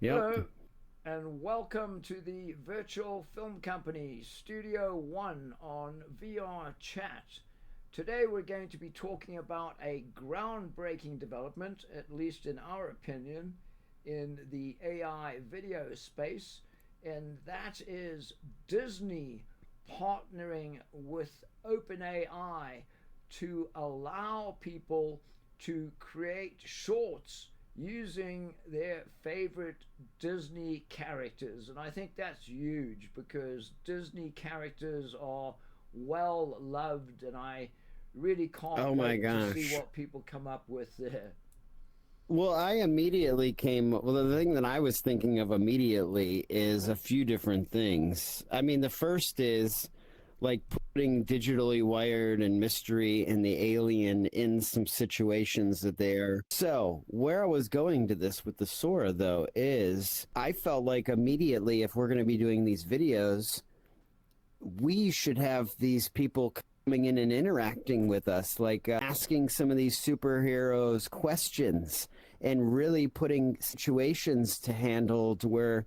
Yep. Hello, and welcome to the Virtual Film Company Studio One on VR Chat. Today, we're going to be talking about a groundbreaking development, at least in our opinion, in the AI video space, and that is Disney partnering with OpenAI to allow people to create shorts using their favorite Disney characters. And I think that's huge because Disney characters are well loved, and I really can't Oh my wait to see gosh. what people come up with there. Well, I immediately came. Well, the thing that I was thinking of immediately is a few different things. I mean, the first is like putting digitally wired and mystery and the alien in some situations that they are. So, where I was going to this with the Sora, though, is I felt like immediately if we're going to be doing these videos, we should have these people coming in and interacting with us, like asking some of these superheroes questions and really putting situations to handle to where,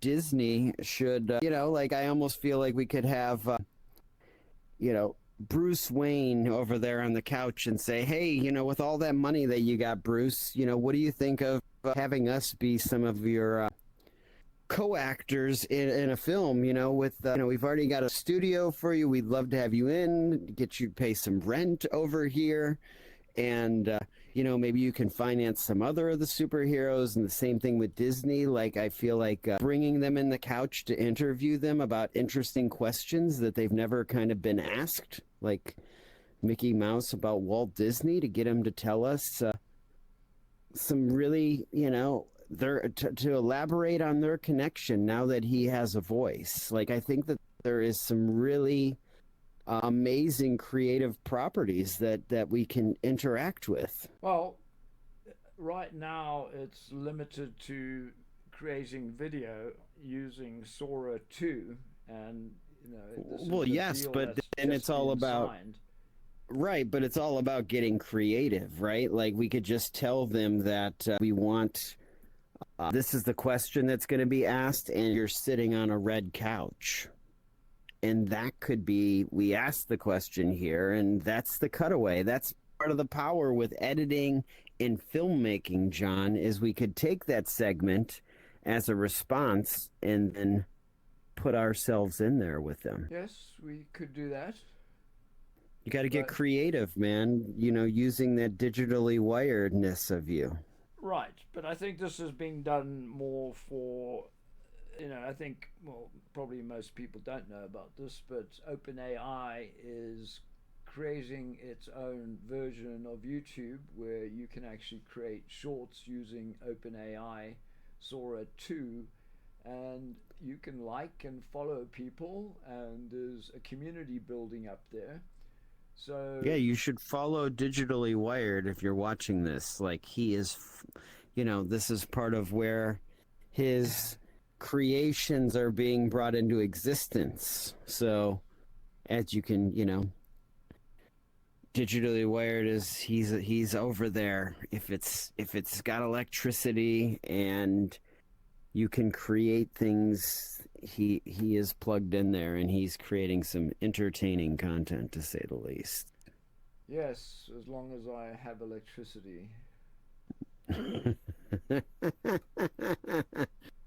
Disney should, like I almost feel like we could have, Bruce Wayne over there on the couch and say, hey, with all that money that you got, Bruce, what do you think of having us be some of your co-actors in a film, with we've already got a studio for you, we'd love to have you in, get you to pay some rent over here, and maybe you can finance some other of the superheroes. And the same thing with Disney. Like I feel like bringing them in the couch to interview them about interesting questions that they've never kind of been asked, like Mickey Mouse about Walt Disney, to get him to tell us some really, to elaborate on their connection now that he has a voice. Like I think that there is some really amazing creative properties that we can interact with. Well, right now it's limited to creating video using Sora 2, and this Well, is a yes, deal but that's then it's just all been about signed. right, but it's all about getting creative, right? Like we could just tell them that we want this is the question that's going to be asked, and you're sitting on a red couch. And that could be, we asked the question here, and that's the cutaway. That's part of the power with editing and filmmaking, John, is we could take that segment as a response and then put ourselves in there with them. Yes, we could do that, You got to get but creative, man, using that digitally wiredness of you. right. But I think this is being done more for, I think, well, probably most people don't know about this, but OpenAI is creating its own version of YouTube where you can actually create shorts using OpenAI Sora 2, and you can like and follow people, and there's a community building up there. Yeah, So, you should follow Digitally Wired if you're watching this. Like, he is, this is part of where his creations are being brought into existence. So, as you can, Digitally Wired is he's over there. If it's got electricity and you can create things, he is plugged in there and he's creating some entertaining content, to say the least. yes, as long as I have electricity.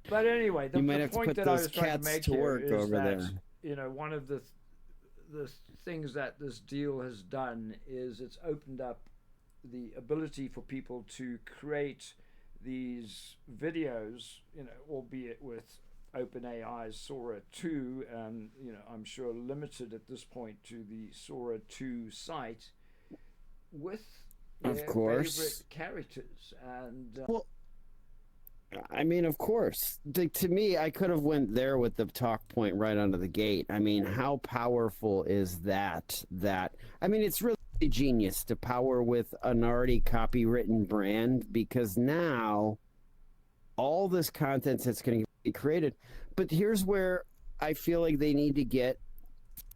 But anyway, You the might have to point put that I those was trying to cats make to here work is over that there. one of the things that this deal has done is it's opened up the ability for people to create these videos, albeit with OpenAI's Sora 2, and I'm sure limited at this point to the Sora 2 site, with Of their favorite course. characters. And Well, I mean, of course. To me, I could have went there with the talk point right out of the gate. I mean, how powerful is that? I mean, it's really genius to power with an already copywritten brand, because now all this content that's going to be created. But here's where I feel like they need to get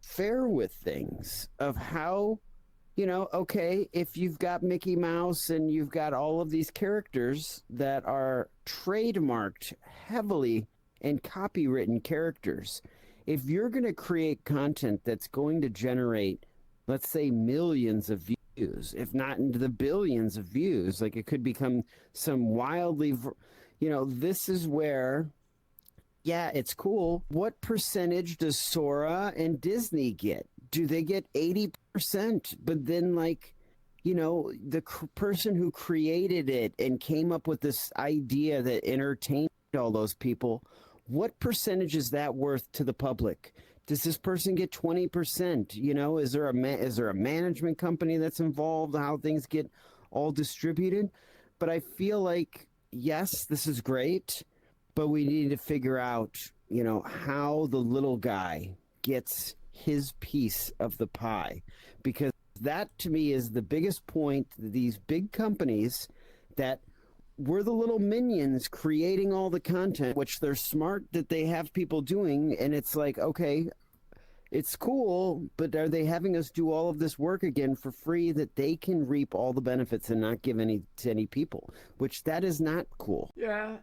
fair with things of how Okay, if you've got Mickey Mouse and you've got all of these characters that are trademarked heavily and copywritten characters, if you're going to create content that's going to generate, let's say, millions of views, if not into the billions of views, like it could become some this is where, yeah, it's cool. What percentage does Sora and Disney get? Do they get 80%? But then, like, the person who created it and came up with this idea that entertained all those people, what percentage is that worth to the public? Does this person get 20%? Is there a management company that's involved? How things get all distributed? But I feel like, yes, this is great, but we need to figure out, how the little guy gets his piece of the pie, because that to me is the biggest point. These big companies that we're the little minions creating all the content, which they're smart that they have people doing, and it's like, okay, it's cool, but are they having us do all of this work again for free that they can reap all the benefits and not give any to any people, which that is not cool. Yeah,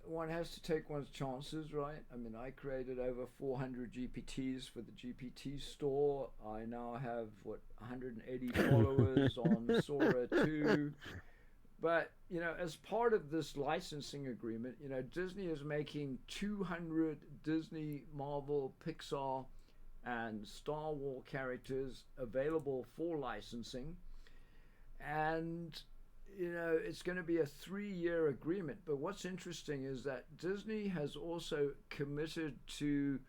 one has to take one's chances, right? I mean, I created over 400 GPTs for the GPT store. I now have, 180 followers on Sora 2. But, as part of this licensing agreement, Disney is making 200 Disney, Marvel, Pixar, and Star Wars characters available for licensing. And it's going to be a 3-year agreement. But what's interesting is that Disney has also committed to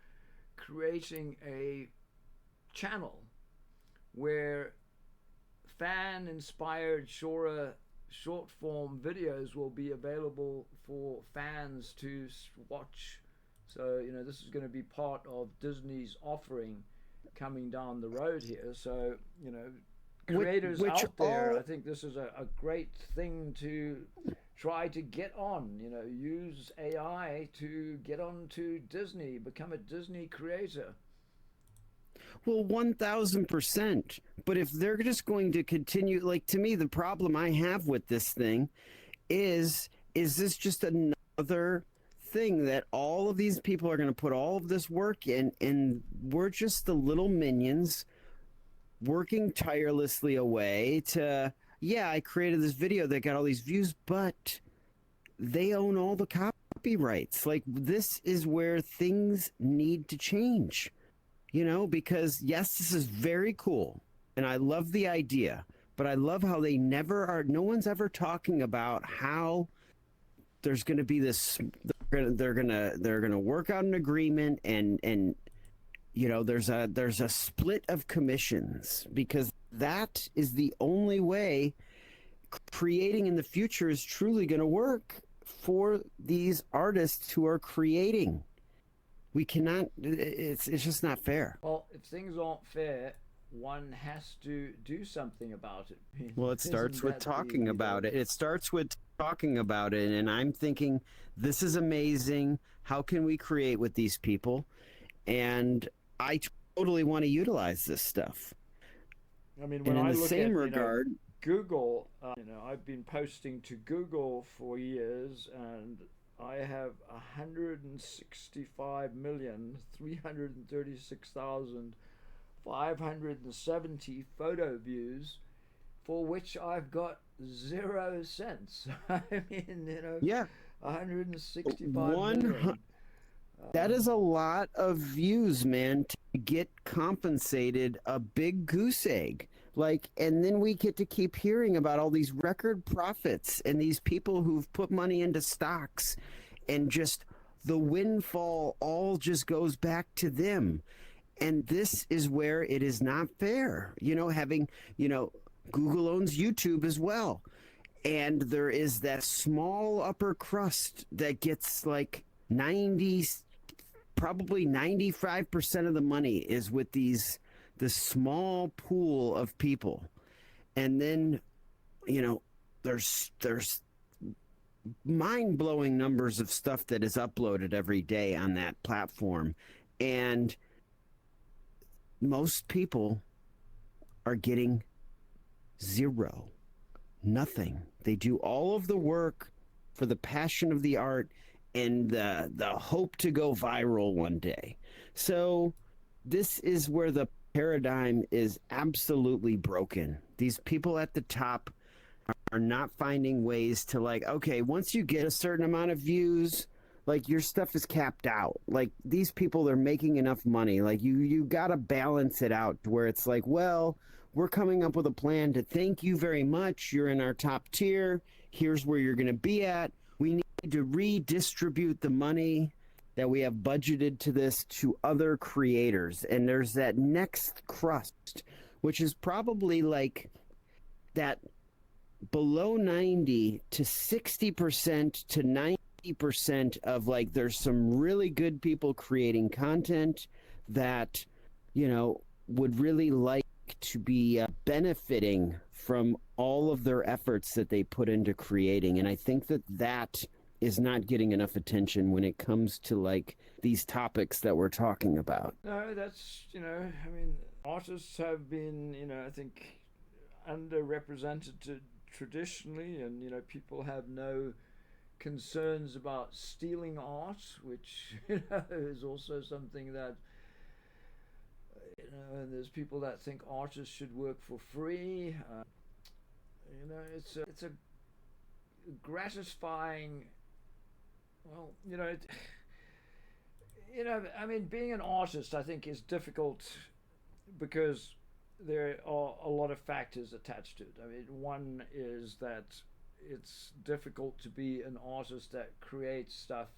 creating a channel where fan inspired Sora short form videos will be available for fans to watch. So, this is going to be part of Disney's offering coming down the road here. So, creators out there, I think this is a great thing to try to get on. Use AI to get onto Disney, become a Disney creator. Well, 1000%. But if they're just going to continue, like, to me, the problem I have with this thing is this just another thing that all of these people are going to put all of this work in, and we're just the little minions working tirelessly away to, yeah, I created this video that got all these views, but they own all the copyrights. Like, this is where things need to change, because yes, this is very cool and I love the idea, but I love how no one's ever talking about how there's going to be this, they're going to work out an agreement and there's a split of commissions, because that is the only way creating in the future is truly going to work for these artists who are creating. We cannot, it's just not fair. Well, if things aren't fair, one has to do something about it. Well, it starts with talking about it. It starts with talking about it, and I'm thinking, this is amazing. How can we create with these people? And I totally want to utilize this stuff. I mean, when I look at Google, I've been posting to Google for years, and I have 165,336,570 photo views, for which I've got 0 cents. I mean, yeah, 165 million. That is a lot of views, man, to get compensated a big goose egg. Like, and then we get to keep hearing about all these record profits and these people who've put money into stocks, and just the windfall all just goes back to them. And this is where it is not fair. Google owns YouTube as well. And there is that small upper crust that gets like probably 95% of the money is with this small pool of people. And then, there's mind-blowing numbers of stuff that is uploaded every day on that platform. And most people are getting zero, nothing. They do all of the work for the passion of the art and the hope to go viral one day. So this is where the paradigm is absolutely broken. These people at the top are not finding ways to, like, okay, once you get a certain amount of views, like, your stuff is capped out. Like, these people are making enough money. Like, you got to balance it out to where it's like, well, we're coming up with a plan to thank you very much. You're in our top tier. Here's where you're going to be at. We need to redistribute the money that we have budgeted to this to other creators. And there's that next crust, which is probably like that below 90 to 60% to 90% of, like, there's some really good people creating content that, you know, would really like to be benefiting from all of their efforts that they put into creating. And I think that that is not getting enough attention when it comes to, like, these topics that we're talking about. No, that's, I mean, artists have been, I think, underrepresented traditionally, and, people have no concerns about stealing art, which, is also something that, and there's people that think artists should work for free. It's a gratifying, well, I mean, being an artist, I think, is difficult because there are a lot of factors attached to it. I mean, one is that it's difficult to be an artist that creates stuff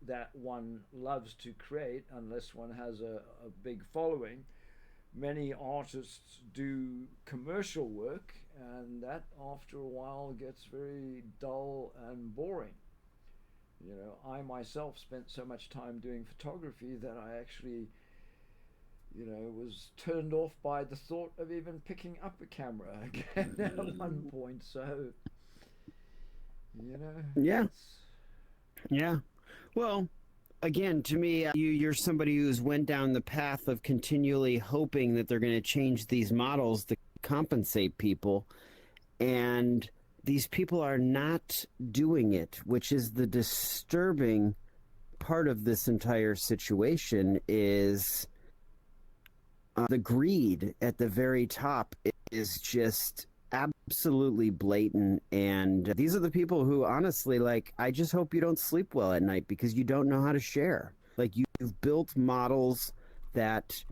that one loves to create unless one has a big following. Many artists do commercial work, and that after a while gets very dull and boring. I myself spent so much time doing photography that I actually, was turned off by the thought of even picking up a camera again at one point. So, Yeah. Yeah. Well, again, to me, you're somebody who's went down the path of continually hoping that they're going to change these models to compensate people, and these people are not doing it, which is the disturbing part of this entire situation. Is the greed at the very top is just absolutely blatant. And these are the people who, honestly, like, I just hope you don't sleep well at night because you don't know how to share. Like, you've built models that,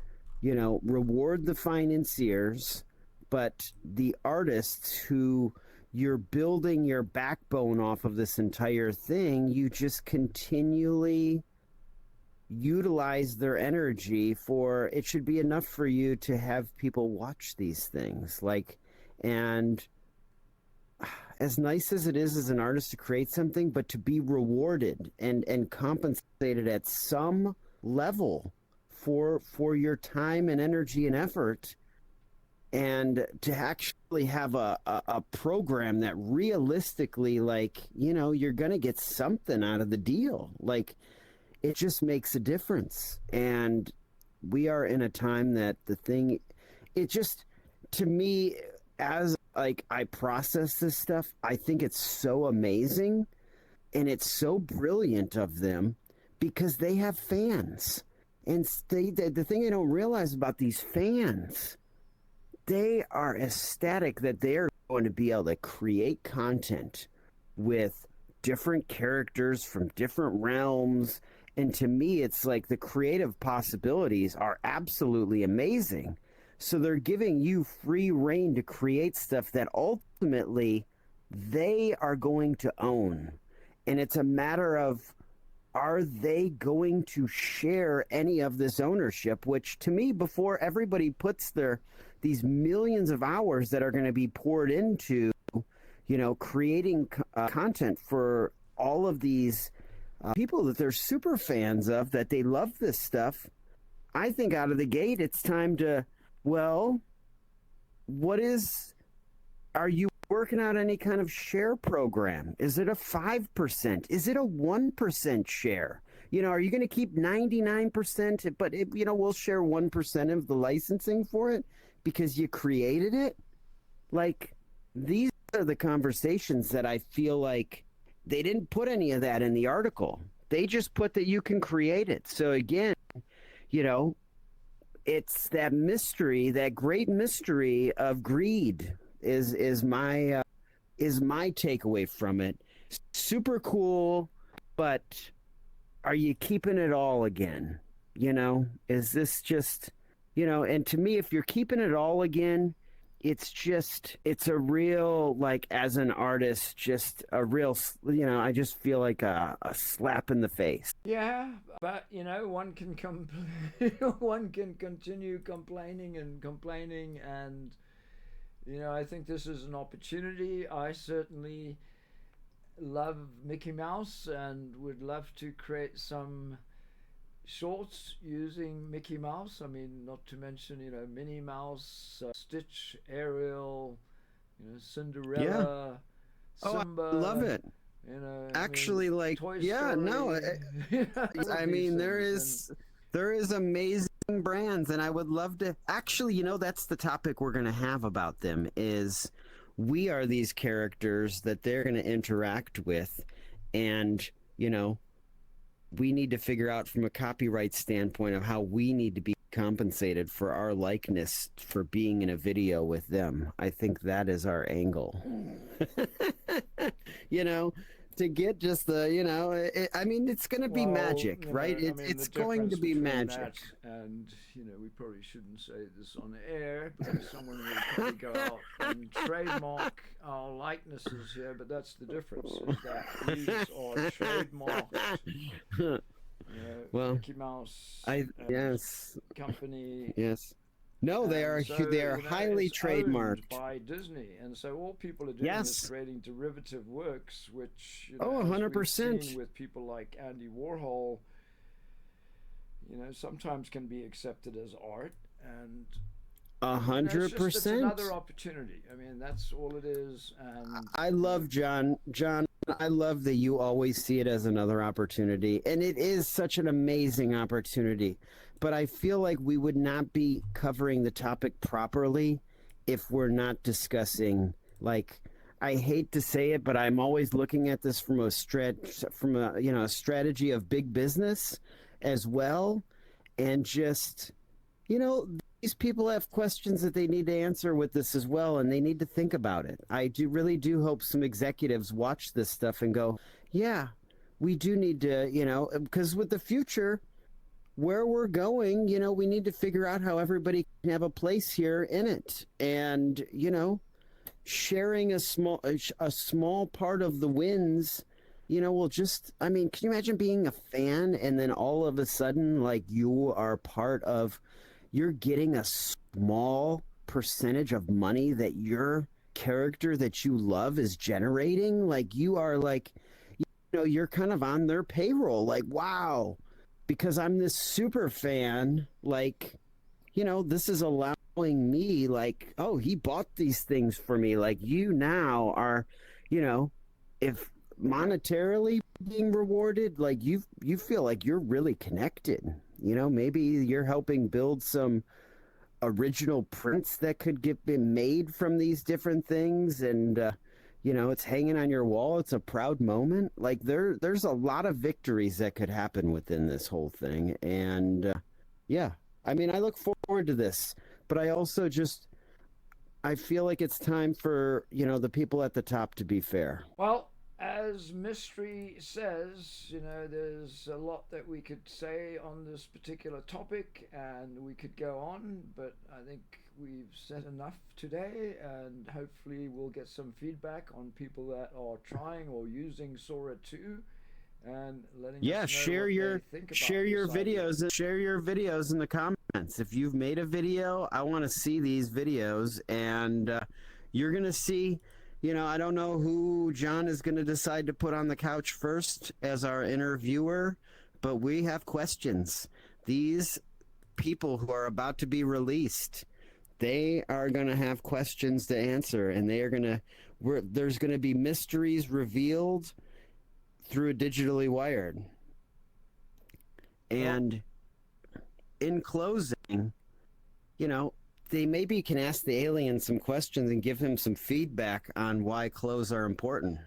reward the financiers, but the artists who you're building your backbone off of this entire thing, you just continually utilize their energy for, it should be enough for you to have people watch these things. Like, and as nice as it is as an artist to create something, but to be rewarded and compensated at some level for your time and energy and effort, and to actually have a program that realistically, like, you're going to get something out of the deal. Like, it just makes a difference. And we are in a time that it just, to me, as, like, I process this stuff, I think it's so amazing and it's so brilliant of them because they have fans. And the thing I don't realize about these fans, they are ecstatic that they are going to be able to create content with different characters from different realms. And to me, it's like the creative possibilities are absolutely amazing. So they're giving you free reign to create stuff that ultimately they are going to own. And it's a matter of, are they going to share any of this ownership? Which, to me, before everybody puts these millions of hours that are going to be poured into, creating content for all of these people that they're super fans of, that they love this stuff, I think out of the gate, it's time to, well, are you working out any kind of share program? Is it a 5%? Is it a 1% share? Are you going to keep 99%, but we'll share 1% of the licensing for it? because you created it. Like, these are the conversations that I feel like they didn't put any of that in the article. They just put that you can create it. So again, you know, it's that mystery, that great mystery of greed is my takeaway from it. Super cool, but are you keeping it all again? You know, is this just, you know, and to me, if you're keeping it all again, it's a real, like, as an artist, just a real, you know, I just feel like a slap in the face. Yeah, but you know, one can continue complaining and complaining, and you know, I think this is an opportunity. I certainly love Mickey Mouse and would love to create some shorts using Mickey Mouse. I mean, not to mention, you know, Minnie Mouse, Stitch, Ariel, you know, Yeah. Cinderella, Oh, I love Simba, it. you know, I mean, Actually, like, Toy yeah, no, Story, all of I these mean, things. And there is amazing brands, and I would love to actually, you know, that's the topic we're going to have about them is we are these characters that they're going to interact with, and you know, we need to figure out from a copyright standpoint of how we need to be compensated for our likeness for being in a video with them. I think that is our angle. You know, to get just the, you know, I mean, it's going to be well, magic, you right? know, I mean, the It's going to difference be between magic. that and, you know, we probably shouldn't say this on air because someone will probably go out and trademark our likenesses here, but that's the difference, is that these are trademarked, you know, Well, Mickey Mouse and yes, company. yes. No, And so, they are you know, highly it's owned trademarked. by Disney. And so all people are doing is Yes. creating derivative works, which, you know, Oh, as we've 100%. seen with people like Andy Warhol, you know, sometimes can be accepted as art. And, A you know, hundred it's another percent. opportunity. I mean, that's all it is. And, I you know, love John. I love that you always see it as another opportunity, and it is such an amazing opportunity. But I feel like we would not be covering the topic properly if we're not discussing, like, I hate to say it, but I'm always looking at this from from a, you know, a strategy of big business as well, and just, you know, these people have questions that they need to answer with this as well, and they need to think about it. I do really do hope some executives watch this stuff and go, yeah, we do need to, you know, because with the future, where we're going, you know, we need to figure out how everybody can have a place here in it. And, you know, sharing a small part of the wins, you know, will just, I mean, can you imagine being a fan and then all of a sudden, like, you are part of, you're getting a small percentage of money that your character that you love is generating? Like, you are, like, you know, you're kind of on their payroll. Like, wow, because I'm this super fan, like, you know, this is allowing me, like, oh, he bought these things for me. Like, you now are, you know, if monetarily being rewarded, like, you feel like you're really connected. You know, maybe you're helping build some original prints that could get been made from these different things, and you know, it's hanging on your wall. It's a proud moment. Like, there's a lot of victories that could happen within this whole thing, and yeah, I mean, I look forward to this, but I also just, I feel like it's time for, you know, the people at the top to be fair. well, as Mystery says, you know, there's a lot that we could say on this particular topic, and we could go on, but I think we've said enough today, and hopefully we'll get some feedback on people that are trying or using Sora 2 and letting Yeah, us know what they think about share your this idea. videos, share your videos in the comments. If you've made a video, I want to see these videos, and you're gonna see. You know, I don't know who John is going to decide to put on the couch first as our interviewer, but we have questions. These people who are about to be released, they are going to have questions to answer, and they are going to, there's going to be mysteries revealed through a digitally wired. Well, And in closing, you know, they maybe can ask the alien some questions and give him some feedback on why clothes are important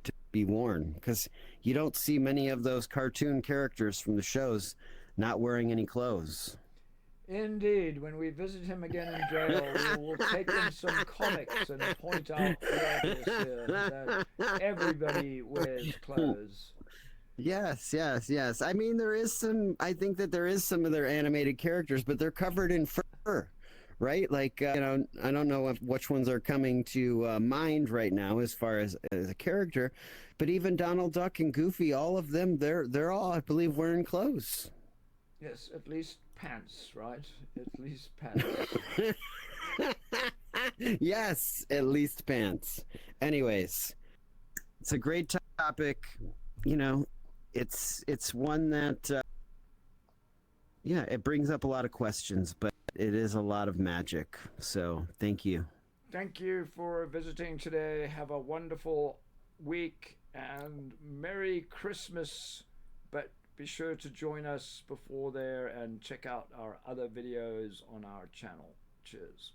to be worn, because you don't see many of those cartoon characters from the shows not wearing any clothes. Indeed, when we visit him again in jail, we will take him some comics and point out the obvious here that everybody wears clothes. Yes, yes, yes. I mean, I think that there is some of their animated characters, but they're covered in fur, right? Like, I don't know which ones are coming to mind right now as far as a character, but even Donald Duck and Goofy, all of them, they're all, I believe, wearing clothes. Yes, at least pants, right? At least pants. Yes, at least pants. Anyways, it's a great topic. You know, it's one that yeah, it brings up a lot of questions, but it is a lot of magic. So, thank you. Thank you for visiting today. Have a wonderful week and Merry Christmas. But be sure to join us before there and check out our other videos on our channel. Cheers.